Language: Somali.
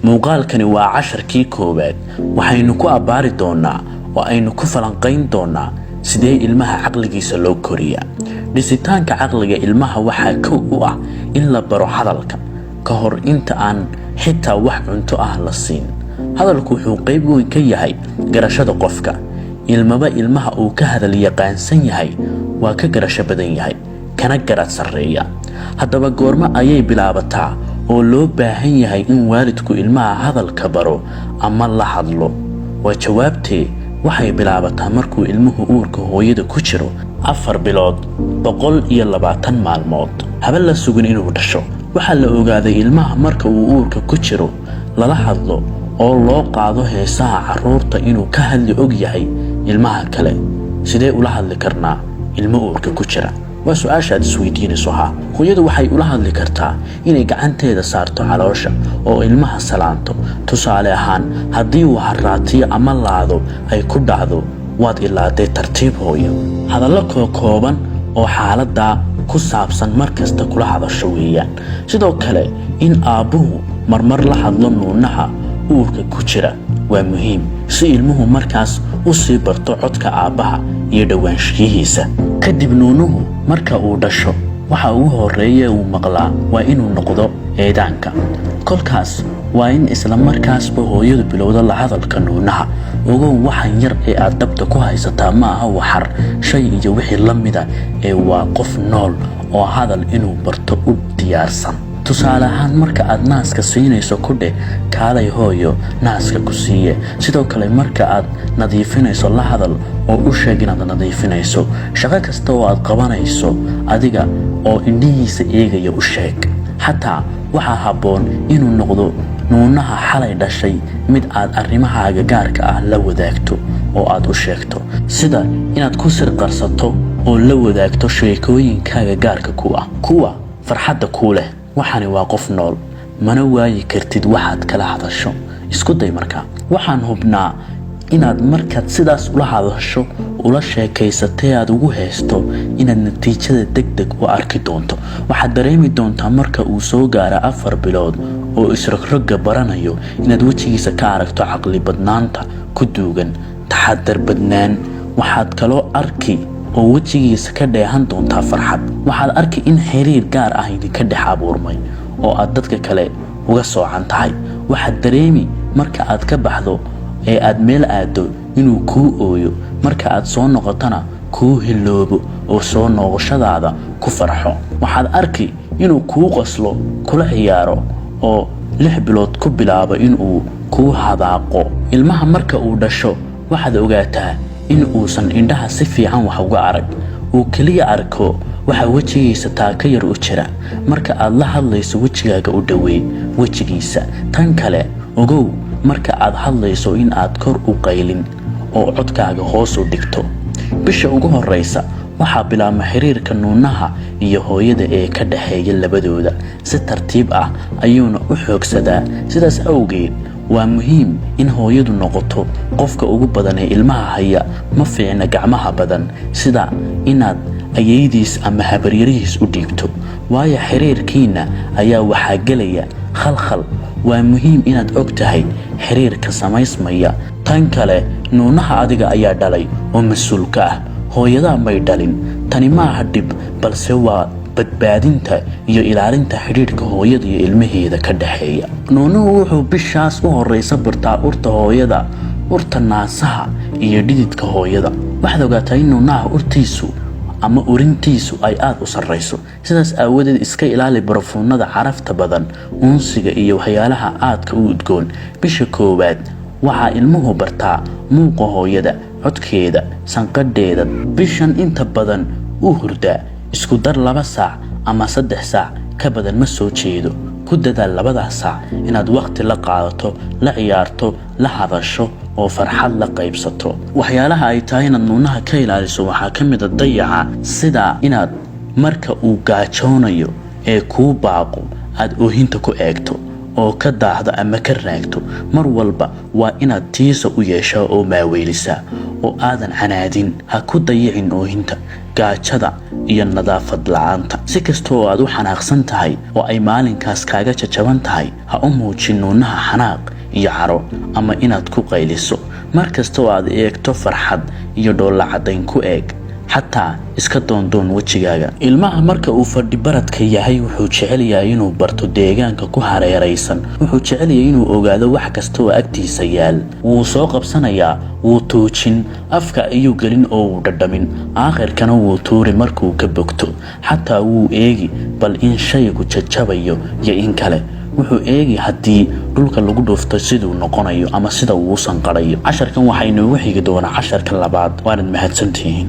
muuqaalkani waa casharkii koowaad waxaynu ku abaari doonaa oo aynu ku falanqayn doonaa sidee ilmaha caqligiisa loo koriyaa. dhisitaanka caqliga ilmaha waxaa kow u ah in la baro hadalka ka hor inta aan xitaa wax cunto ah la siin. hadalku wuxuu qayb weyn ka yahay garashada qofka. ilmaha uu ka hadal yaqaansan yahay waa ka garasho badan yahay kana garad sarreeya. haddaba goorma ayay bilaabataa oo loo baahan yahay in waalidku ilmaha hadalka baro ama la hadlo? waa jawaabtee waxay bilaabataa markuu ilmuhu uurka hooyada ku jiro 4 bilood 120 maalmood. haba la sugin inuu dhasho. waxaa la ogaaday ilmaha marka uu uurka ku jiro lala hadlo oo loo qaado heesaha carruurta inuu ka hadli og yahay ilmaha kale. sidee ula hadli karnaa ilmo uurka ku jira? waa su'aashaad isweydiinayso. hooyadu waxay ula hadli kartaa inay gacanteeda saarto caloosha oo ilmaha salaanto. tusaale ahaan, haddii uu harraatiyo ama laado ay ku dhacdo, waad ilaaday tartiib hooyo. hadallo kooban oo xaaladda ku saabsan markasta kula hadasho weeyaan. sidoo kale in aabbuhu marmar la hadlo nuunaha uurka ku jira waa muhiim si ilmuhu markaas u sii barto codka aabbaha iyo dhawaanshiyihiisa. kadib nuunuhu marka uu dhasho waxa ugu horeeya uu maqlaa waa inuu noqdo eedaanka. kolkaas waa in isla markaasba hooyadu bilowda la hadalka nuunaha. ogow waxan yar ee aad dhabta ku haysataa ma aha waxar shay iyo wixii la mida ee waa qof nool oo hadal inuu barto u diyaarsan. tusaale ahaan, marka aad naaska siinayso ku dheh kaalay hooyo naaska ku siiye. sidoo kale marka aad nadiifinayso la hadal oo u sheeg inaad nadiifinayso. shaqo kasta oo aad qabanayso adiga oo indhihiisa eegaya u sheeg. xataa waxaa habboon inuu noqdo nuunaha xalay dhashay mid aad arrimahaaga gaarka ah la wadaagto oo aad u sheegto, sida inaad ku sirqarsato oo la wadaagto sheekooyinkaaga gaarka ku ah kuwa farxadda kuu leh. waxani waa qof nool, mana waayi kartid waxaad kala hadasho. isku day markaa. waxaan hubnaa inaad markaad sidaas ula hadasho ula sheekaysatay aad ugu haysto inaad natiijada degdeg u arki doonto. waxaad dareemi doontaa marka uu soo gaara 4 bilood oo isrogroga baranayo inaad wejigiisa ka aragto caqli badnaanta ku duugan, taxadar badnaan. waxaad kaloo arki oo wejigiisa ka dheehan doontaa farxad. waxaad arki in xiriir gaar ah idinka dhex abuurmay oo aad dadka kale uga soocan tahay. waxaad dareemi marka aad ka baxdo ee aad meel aado inuu kuu ooyo, marka aad soo noqotana kuu hiloobo oo soo noqoshadaada ku farxo. waxaad arki inuu kuu qoslo, kula ciyaaro oo 6 bilood ku bilaabo inuu kuu hadaaqo. ilmaha marka uu dhasho waxaad ogaataa in uusan indhaha si fiican wax uga arag, uu keliya arko waxa wejigiisa taaka yar u jira. marka aad la hadlayso wejigaaga u dhaweey wejigiisa. tan kale ogow marka aad hadlayso in aad kor u qaylin oo codkaaga hoos u dhigto. bisha ugu horeysa waxaa bilaabma xiriirka nuunaha iyo hooyada ee ka dhaxeeya labadooda. si tartiib ah ayuuna u xoogsadaa. sidaas awgeed waa muhiim in hooyadu noqoto qofka ugu badan ee ilmaha haya. ma fiicna gacmaha badan sida inaad ayaydiis ama habaryarihiis u dhiibto, waayo xiriirkiina ayaa waxaa gelaya khalkhal. waa muhiim inaad og tahay xiriirka samaysmaya. tan kale, nuunaha adiga ayaa dhalay oo mas-uulka ah, hooyadaa may dhalin. tani maaha dhib, balse waa badbaadinta iyo ilaalinta xidhiidhka hooyada iyo ilmaheeda ka dhaxeeya. nuunuhu wuxuu bishaas u horeysa bartaa urta hooyada, urta naasaha iyo dhididka hooyada. waxaad ogaataa in nuunaha urtiisu ama urintiisu ay aad u sarreyso. sidaas aawadeed iska ilaali barafuunada carafta badan, unsiga iyo waxyaalaha aadka u udgoon. bisha koowaad waxaa ilmuhu bartaa muuqa hooyada, codkeeda, sanqadheeda. bishan inta badan uu hurdaa. isku dar 2 saac ama 3 saac ka badan ma soo jeedo. ku dadaal 2 saac inaad waqti la qaadato, la ciyaarto, la hadasho oo farxad la qaybsato. waxyaalaha ay tahay inaad nuunaha ka ilaaliso waxaa ka mid ah dayaca, sida inaad marka uu gaajoonayo ee kuu baaqo aad oohinta ku eegto oo ka daahdo ama ka raagto. mar walba waa inaad tiisa u yeeshaa oo maaweelisaa oo aadan canaadin. ha ku dayicin oohinta. gaajada iyo nadaafad la'aanta. Si kastoo aad u xanaaqsan tahay oo ay maalinkaas kaaga jajaban tahay, ha u muujin nuunaha xanaaq iyo caro ama inaad ku qayliso. mar kastoo aad eegto farxad iyo dhoolla cadayn ku eeg, xataa iska doondoon wajigaaga. Ilmaha marka uu fadhi baradka yahay wuxuu jecel yahay inuu barto deegaanka ku hareeraysan. Wuxuu jecel yahay inuu ogaado wax kasta oo agtiisa yaal. Wuu soo qabsanayaa, wuu tuujin, afka ayuu gelin oo uu dhadhamin. Aakhirkana wuu tuuri markuu ka bogto. Xataa wuu eegi bal in shaygu jajabayo iyo in kale. wuxuu eegi haddii dhulka lagu dhufto siduu noqonayo ama sida uu sanqarayo. casharkan waxaynu ugu xigi doonaa casharka labaad. waanad mahadsantihiin.